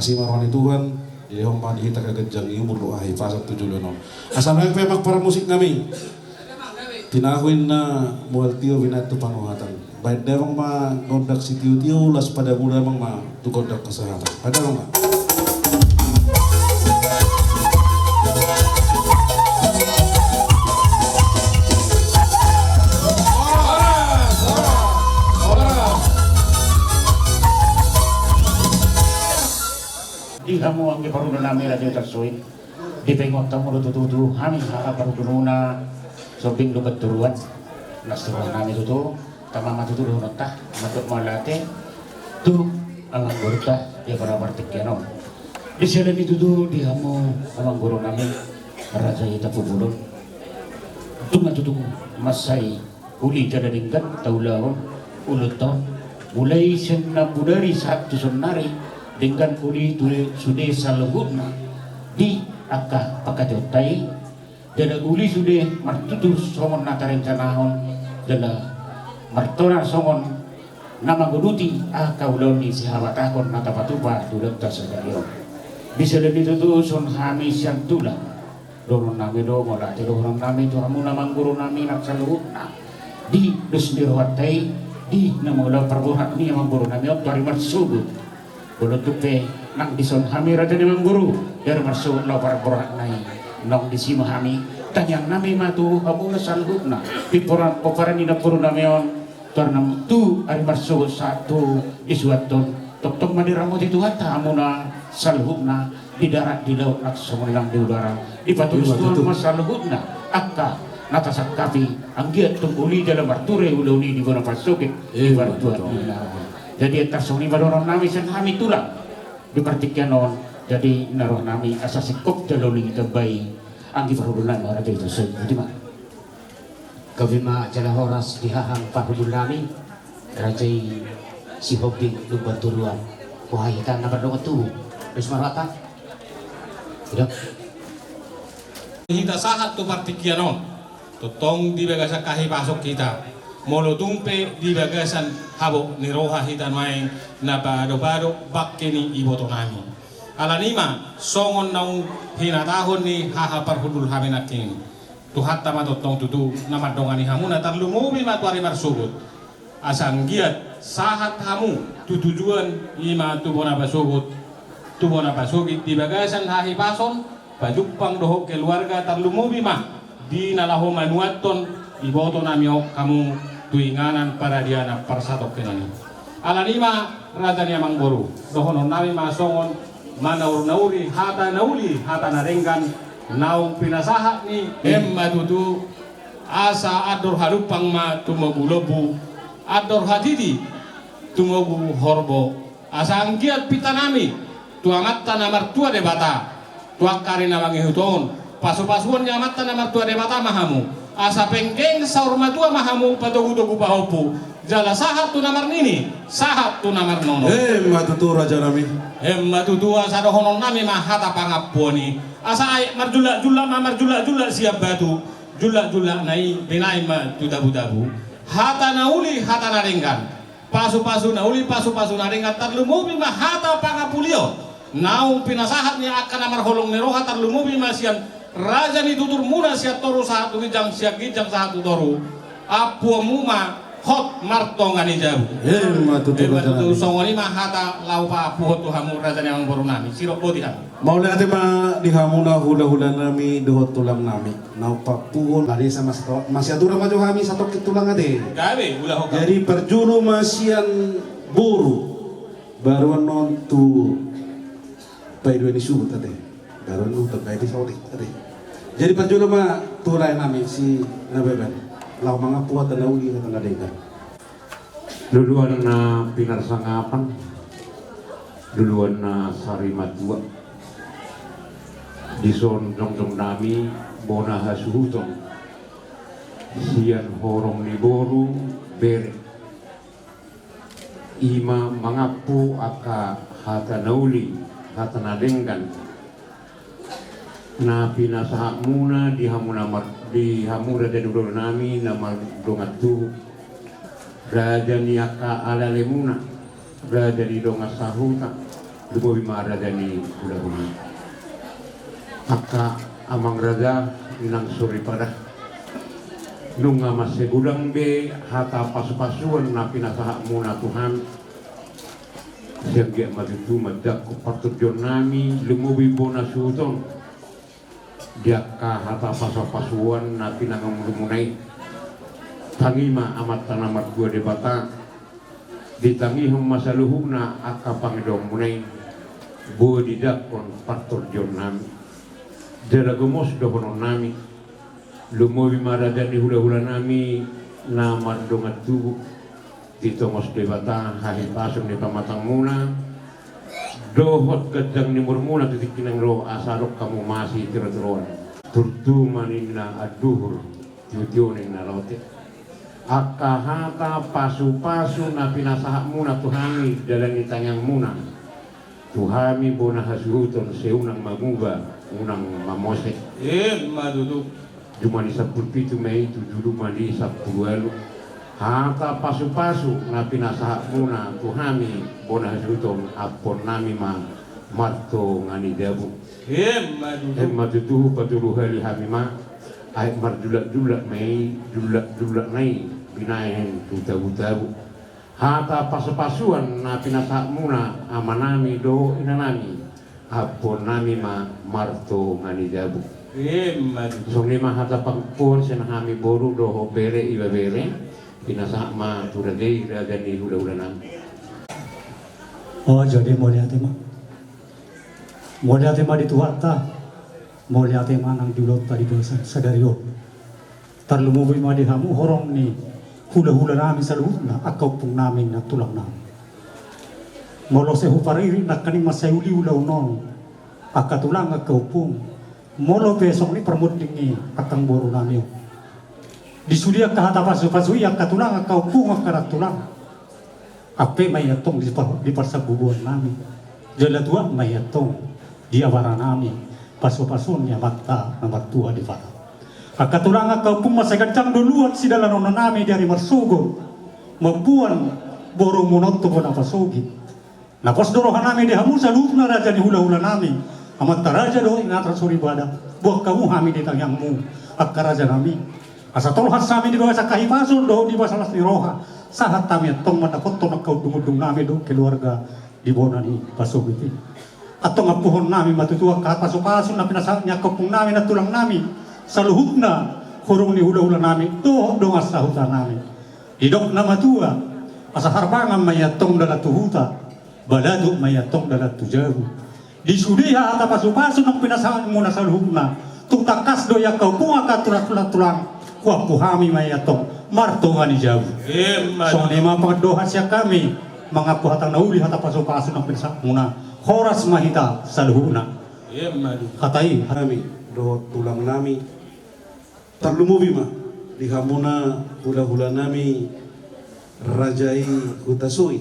I: masih marwani Tuhan di hompan kita kagajang iyo berdoa pasal 7 lenon asal pemak para musik kami tinahuin na mual tio binatu panuhatan baik demang ma godak si tio las pada mula emang ma tu godak kesehatan ada enggak
J: Di kamu ang iparuno namin radyo tersuit. Di pengot kamu tututu kami harap paruno na sobing lubat turuan. Nasturuan namin tutu. Tama matuturuan ta. Matuk malate. Tu ang guru ta. Dia para partikyanom. Di sila ni tutu di kamu ang guru namin. Raja ita pubulon. Tumatutong masay. Uli kada dinggan taulawon. Ulot taon. Mulai siya budari saat tusunari. Dengan uli tuli sudah saluhutna di akah pakajotay dana uli sudah martutu somon natarencanahon dana martona somon nama guduti akah ulon di sihawatakon natapatupa dulak tasagayo bisa lebih tutu son hamis yang tulang dorong nami do mola dorong nami tu hamu namang guru nami nak saluhutna di dusnirwatai di namola perbuhat ni amang guru nami otari marsubut Bolo tupe nang dison hami raja memang guru dari masuk lapar berat nai nong di sima hami tanyang nami matu abu nasalhubna piporan poparan ina puru nameon tornam tu ari masuk satu isuaton tok maniramu itu hata amuna salhubna di darat di laut nak semenang di udara di patu tuan masalhubna akka natasak kapi anggiat tunguli dalam arture ulauni di bona pasokit di bartuan jadi atas soni badoron nami sen hami tulang di partikyanon jadi naroh nami asa sikop jaloni tabay ang giparudulan mo raja itu sen di mana
E: Gabi ma jala horas dihahang parudul nami. Raja si hobi lubat turuan. Wah kita na berdua tu. Terus marwata. Tidak.
G: Kita sahat tu partikyanon. Tutong di bagasa kahi pasok kita.
K: molo tumpe di bagasan habo ni roha hitan maeng na bado bakke ni iboto nami alanima songon naung hinatahon ni haha parhudul haminaking tuhat tamatotong tutu nama dongani hamuna tarlumubi matuari marsubut asang giat sahat hamu tutujuan ima tubona basubut tubona basubit di bagasan hahi pason pajupang dohok keluarga tarlumubi mah di nalaho manuaton iboto namiok kamu tuinganan para diana parsatok kenani alanima radani amang boru dohonon nami masongon manaur nauri hata narenggan naung pinasahat ni emma tutu asa ador harupang ma tumagulobu ador hadidi tumagu horbo asa angkiat pitanami tuamatta namar tua debata tuakari namangi huton pasu-pasuan nyamatta namar tua debata mahamu asa penggeng saur matua mahamu patogu-togu pahopu jala sahat tu namar nini sahat tu namar nono
I: matutu raja nami
K: matutu asa dohonon nami mahata pangapuani asa ay marjula siap batu jula nai benai ma tu dabu hata nauli hata narenggan pasu-pasu nauli pasu-pasu narenggan tarlumubi mah hata pangapulio naung pinasahat ni akan namar holong neroha tarlumubi masian raja ni tutur muna siat toru satu gijang satu toru apu muma hot martongani jabu matutu songoni mah hata laupa apu hot tuhamu raja ni ang borunami sirok bodi ham
I: mau lihat ma di hamuna hula-hula nami dohot tulang nami nau papuhon lari sama masih atura maju kami satu tulang ade
K: gawe ulah hokam
I: jadi perjuru masian buru baru nontu paidua ni subut ade baru nontu paidua saudi ade jadi perjuru ma turai nami si nabeben lau mga puat na uli na tangadega
L: duluan na pinarsangapan duluan na sarimatua dison dong nami bona hasuhuton sian horong ni boru bere ima mangapu aka hata nauli hata nadenggan na pinasaha muna di hamura dan dulu nami nama dongat tu raja ni aka alale muna raja di dongat sahuta lubo bima raja ni hula aka amang raja nang suri pada nunga masih gudang be hata pasu-pasuan na pinasaha muna Tuhan siagia maju madak patut nami lumubi bona suton dia ka hata pasu-pasuan na pinangamunay tangima amat tanamat gua debata ditangihum masaluhum na aka pangidong munay buo didakon patut nami Jalagumos dohonon nami lumobi maradan di hula-hula nami na mardongat tubuh ditongos debata hahi pasong ni pamatang muna dohot gadang ni murmuna titik kinang roh asarok kamu masih tiro-tiroan turtu manina aduhur tujuning na lote akahata pasu-pasu na pinasahak muna tuhami dalang itanyang muna tuhami bona hasuhuton seunang maguba unang mamose
K: maduduk
L: Jumani 10 Mei 7 mani 10 hata pasu-pasu na pinasahak muna tuhami bona hasuhuton apon nami ma marto ngani dabu matutuhu patuluh hali hamima ay marjulak-julak Mei julak-julak nai binahen tutabu-tabu hata pasu-pasuan na pinasahak muna amanami do inanami apon nami ma marto ngani dabu so lima hata pangpon senahami boru doho bere iba bere pinasahak ma turadei radani hula-hula nami
M: oh jadi mulia tema di tuata mulia tema nang julot tadi dosa sadario tarlumubi ma di hamu horong ni hula-hula nami saluhna akau pung nami na tulang nami molo sehu pariri na kani masayuli ulau non akatulang akau pung molo besok ni permudingi akang boru nami disudia ka hata pasu-pasu yang katulang akau pung akarat tulang ape mayatong di parsabubuan nami jala tua mayatong di awara nami pasu-pasun ya mata nomor 2 di fara Akatulang kau pun masih kencang duluan si dalam nona nami dari Marsugo. Mabuan borong munot tu pun apa sogi. Napos dorohan nami di hamu salut na raja di hula-hula nami. Amat raja do ingat rasuri bada. Buah kamu hami di tangyangmu. Akka raja nami. Asa tolhat sami di bawah kahimasun do di bawah salas di roha. Sahat kami atong manakot to nakau dung-dung nami do keluarga di bona ni pasogiti. Atong apuhon nami matutua ka paso-paso na pinasaknya kapung nami na tulang nami. Saluhut na kurung ni hula-hula nami doh dong asa hutan nami. Didok na matua asa harbangan mayatong dalat tuhuta. Baladuk mayatong dalat tujahu. Di sudiha ata paso-paso ng pinasaknya mo na saluhut na. Tutakas do yakau kung akatulat-tulang kuapuhami mayatong martongan ni jauh. So lima pagdoha siya kami mga puhatang nauli hata paso-paso ng pinasaknya mo na. Horas mahita saluhuna. Katai
I: kami do tulang nami tarlumubi ma di hamuna hula-hula nami rajai hutasui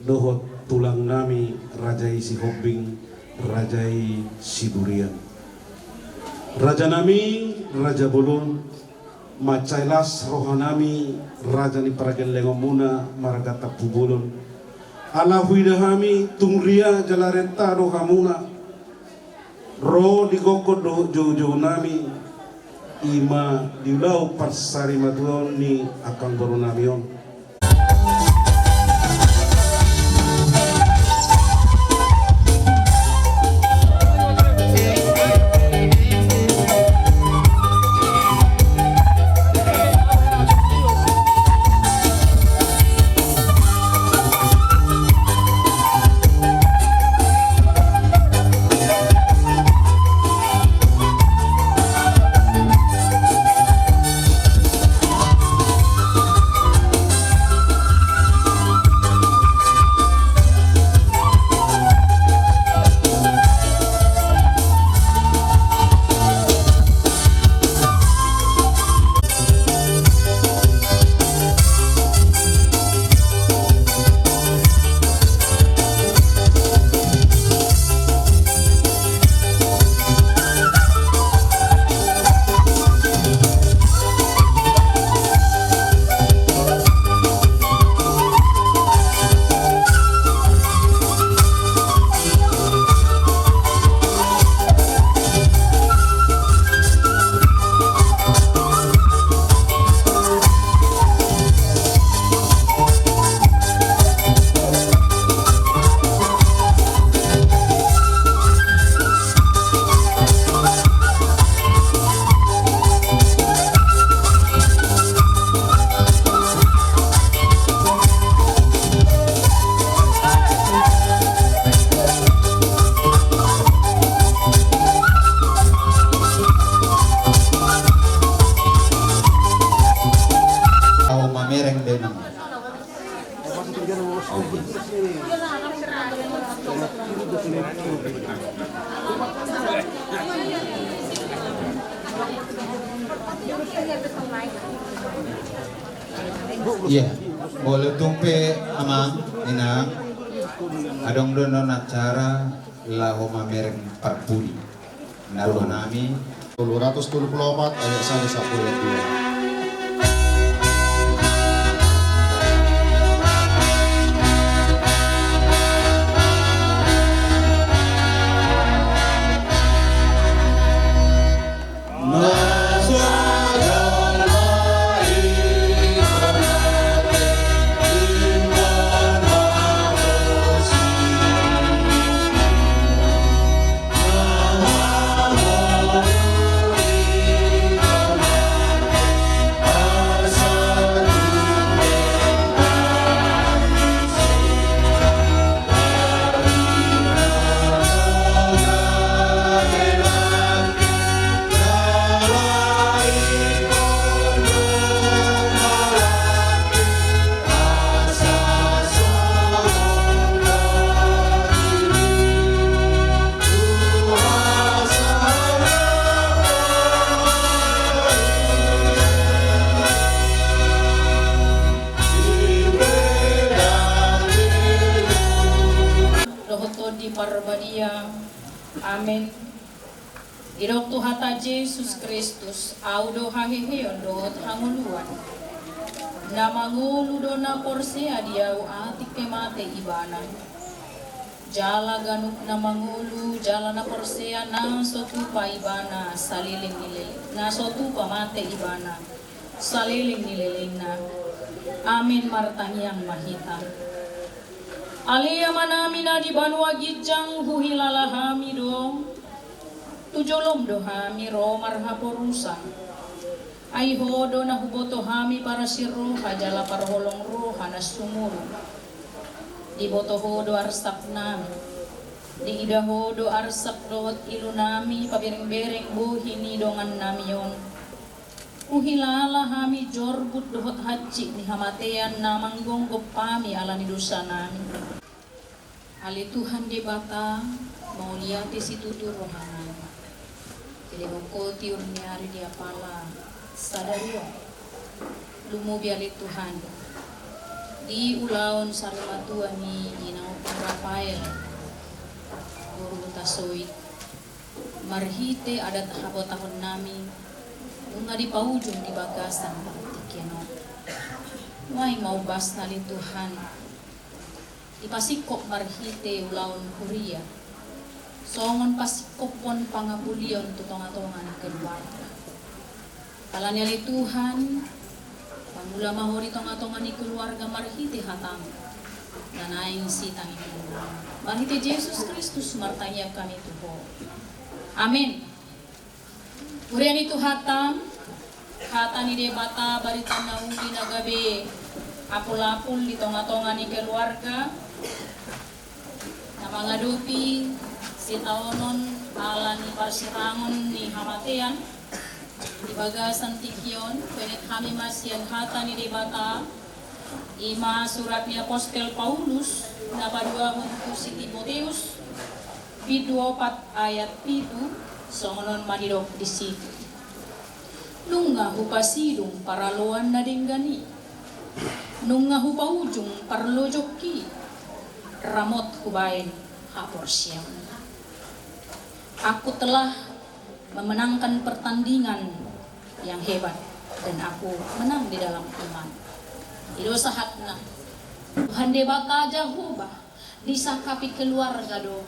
I: dohot tulang nami rajai si Hobing rajai si Durian raja nami raja Bolon macailas rohanami raja ni paragen lengomuna maragata pubolon ala huidahami tungria jalarenta rohamuna ro di kokot do jojo nami ima diulau parsari matuon ni akang baru namion.
A: Iya, boleh tumpe amang inang adong donon acara lahu mamereng parpuli nalo nami
C: 224 ayat 1 sampai 2.
N: Rohoto di Parbadia, amin. Idok tuhata Jesus Kristus, audo haheheon dohot hanguluan. Na mangulu do na porse adiau atik kemate ibana. Jala ganuk na mangulu, jala na porsea na sotupa ibana, saliling nilele. Na sotupa mate ibana, saliling nilele na. Amin martangyang mahita. Alia manamina di banua gijang huhilalahami dong. Tujolom dohami ro marhaporusan. Aihodo na huboto hami para siro hajala parholong roha na sumuru. Di botohodo arsak nami. Di idahodo arsak dohot ilu nami pabiring-bereng buhini dongan namion. Uhilala hami jorbut dohot haji ni hamatean namang gonggop pami alani dosa nami. Ali Tuhan di bata mau lihat di situ rohana. Jadi bokoti urniari dia pala sadario. Lumu biali Tuhan. Di ulaon sarmatua ni inang Rafael. Guru tasoit. Marhite adat habo tahun nami. Unga di paujung di bagasan tikeno. Wai mau bas nali Tuhan. Ipasikop marhite ulaon Korea. Songon pasikopon pangabulion tutong-atongan keluarga. Kalanyali Tuhan, pangula mahori tong-atongan ni keluarga marhite hatang. Nanaing sitang itu. Marhite Jesus Kristus martanya kami tuho. Amin. Urian itu hatang, hata ni debata barita naungi nagabe. Apul-apul di tong-atongan ni keluarga. Namangadupi si taonon ala ni parsirangon ni hamatean di bagasan tikyon penet kami masyan hata ni debata ima surat ni Apostel Paulus na paduahon ku si Timoteus video 4 ayat 7 songonon madidok di situ nunga hupasidung paraloan na dinggani nunga hupaujung parlojoki ramot hubain haporsiam. Aku telah memenangkan pertandingan yang hebat dan aku menang di dalam iman. Ido sahatna Tuhan debata Jehovah disakapi keluarga do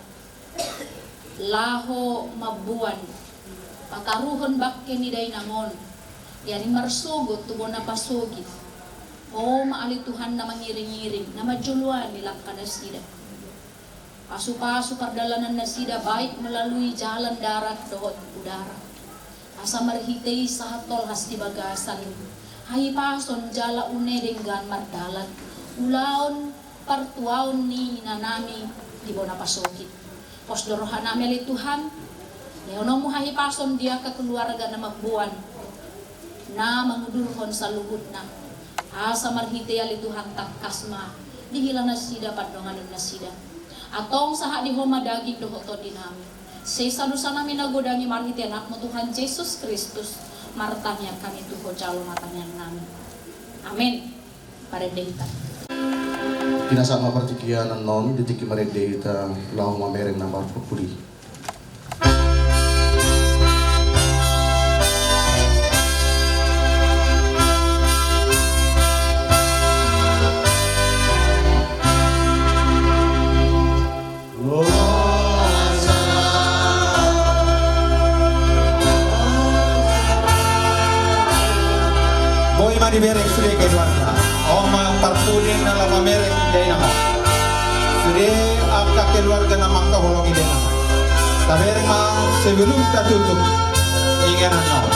N: laho mabuan pataruhon bakke ni dainangon yani marsugot tubona pasugit o maali Tuhan na mangiring-iring na majuluan nila kanasida. Pasu-pasu perdalanan nasida baik melalui jalan darat dohot udara. Asa marhitei sahatol hasti bagasan. Hai pason jala une dengan mardalan. Ulaon partuaon ni nanami di bona pasokit. Pos dorohan ameli Tuhan. Leonomu hai pason dia ke keluarga na magbuan. Na mangudurhon sa luhut na. Asa marhitei ali Tuhan takkasma. Dihila nasida padongan nasida. Atong saha di homa daging dohoto dinami. Sesa dosa nami nagodangi marhiti anak mo Tuhan Jesus Kristus. Martanya kami tuho jalo matanya nami. Amin. Parendehita.
O: Kinasama partikian non ditiki marendehita lau mamereng na marpupuri.
A: Boy mari berek sudah keluarga. Oma parpuning na lama merek day nama. Sudah apa keluarga nama kaholong ide nama. Tabereng ma sebelum tertutup ingin nama.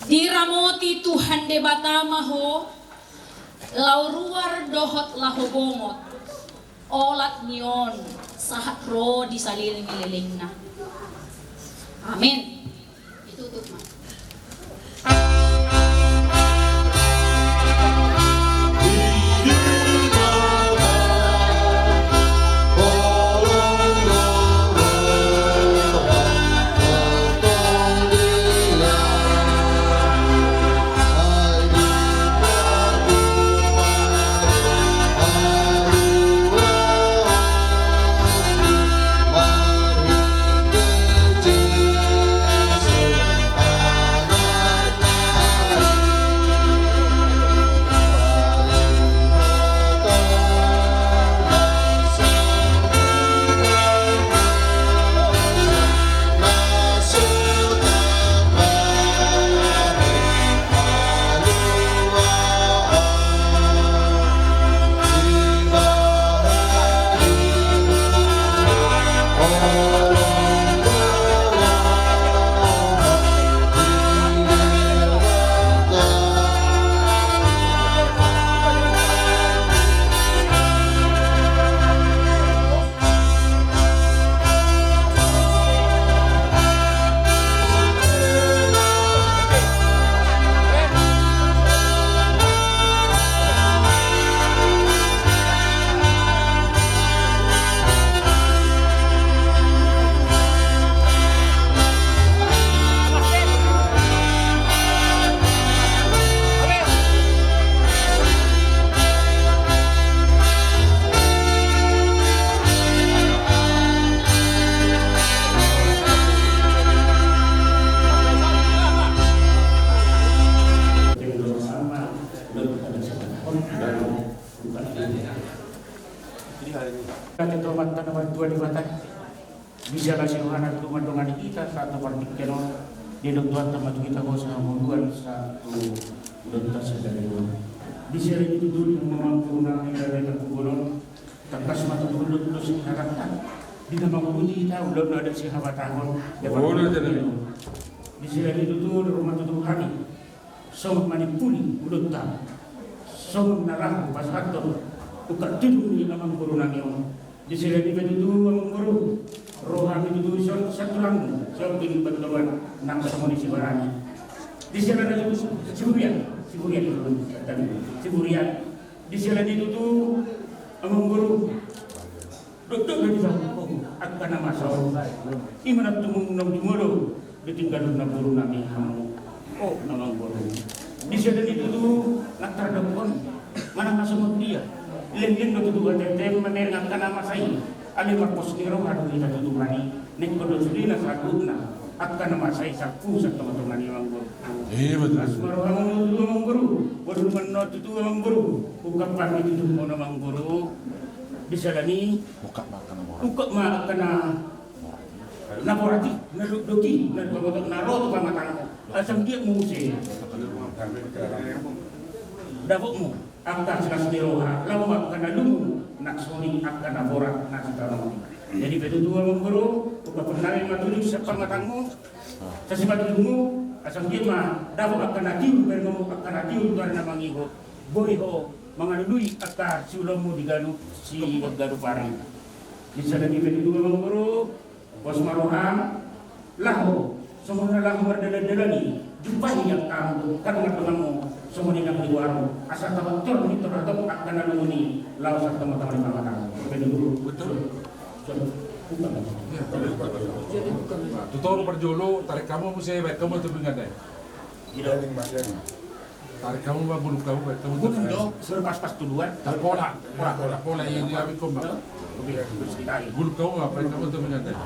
N: Diramoti Tuhan de batamaho, lauruar dohot lahobomot, olat nion sahat ro di saliling na. Amin. Ditutup ma.
J: Kata tanaman tua di batas bisa kasih anak rumah dengan kita satu partikel di dokter tempat kita bos mengumpulkan satu dokter sedari di sini itu dulu memang kurang dari terkumpul terkas mata dulu terus diharapkan di nama kunci kita udah ada sahabat tahun di sini itu dulu rumah tutup kami somok manipuli udah tahu somok narang pas faktor tukar tidur di nama kurunang di sini itu amang guru rohani itu satu lang shopping bantuan nang semua di Sibarani di sini ada itu Siburian di sini itu amang guru dokter dari Bangkok akan nama sahaja imanat tumung nang dimoro ditinggal na guru nami hamu namang guru di sini itu naktar dokon mana masuk dia Lengkeng do tutu atetem menerangkan nama saya. Ali marpos niro hadu kita tutu rani. Nek kodo sulina sakuna. Akan nama saya saku sa teman-teman yang guru.
B: Betul.
J: Asmaro ang tutu guru. Waduh menot tutu ang guru. Ukap kami tutu mo namang guru. Bisa lani. Ukap makan naborati, naludoki, naroto pamatang. Asam dia muse. Dabok mo. Angka sekas diroha, lawa kana lumu nak soni akan aborat nak tanam. Jadi betul dua mengguru, upah matuli sa pangatangmu, sa simatulmu, asam dia mah dapat akan atiu berngomong akan atiu karena mangiho, boiho mangalului akan siulamu digalu si garu pari. Di sana di betul dua mengguru, bos maroham, lahu, semua lahu berdala-dalani, jumpai yang kamu kan ngatungamu. Semua ini yang diwaru asal tawatur itu atau akan alumni lalu satu teman-teman pangatang betul
B: Tutor berjolo tarik kamu mesti baik kamu tu bingat deh. Tarik kamu mah bulu kamu baik kamu.
J: Gunung dong, suruh pas-pas duluan.
B: Pola yang diambil kau bang. Bulu kamu apa yang kamu temukan tadi?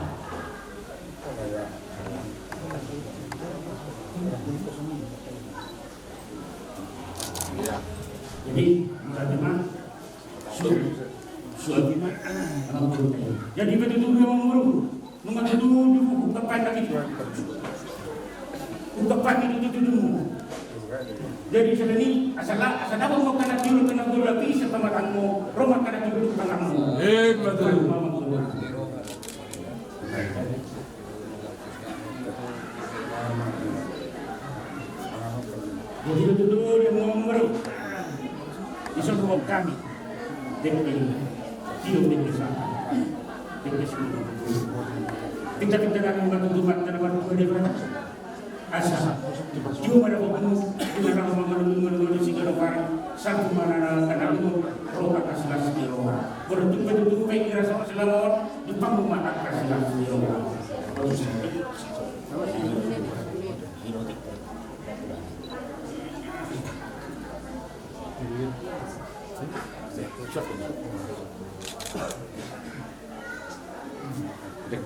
J: Ya. Jadi bagaimana? Suami jadi betul yang mengurung, mengatur dulu kapan lagi itu, kapan itu dulu. Jadi sebenarnya asal apa mau kena dulu kena dulu lagi sama kamu, rumah kena dulu kamu.
B: Betul.
J: Jadi betul yang mengurung, di seluruh kami, Tiup di desa, kita kami membantu umat dan membantu mereka. Asa, cuma ada waktu kita akan mengeluh segala barang satu mana kamu roh atas las di roh. Beruntung betul baik rasa selama di panggung mata atas las di roh.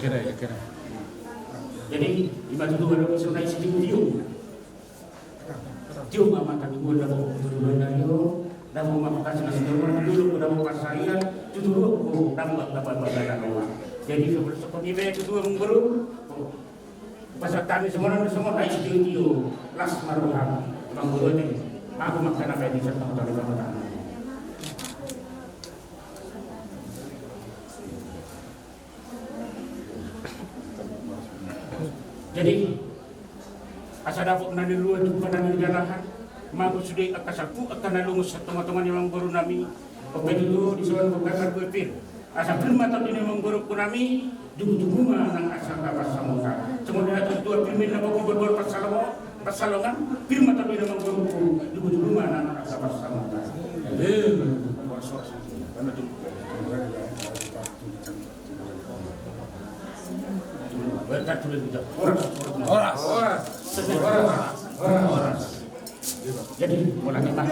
B: Lekera.
J: Jadi ibadah itu ada usul naik sedikit tiup mama kami gua dah mau dari dah mau makan nasi goreng dulu dah mau pasaya itu dulu dah mau dapat bagaimana jadi seperti itu dua minggu pasal kami semua naik sedikit las maruham manggu ini aku makan apa di sana dari mana. Jadi asal dapat nani luar tu nani jalahan, mahu sudah akasaku akan nalungus teman-teman yang baru nami. Begitu di sana berkata berpikir, asal belum mata ini mengguru kunami, dulu nang asal kapas samuka. Kemudian ada dua pimpin nama gubernur Pasalongan, film mata ini mengguru dulu nang asal kapas samuka. Berkat tulis bijak. Orang. Jadi mulai kita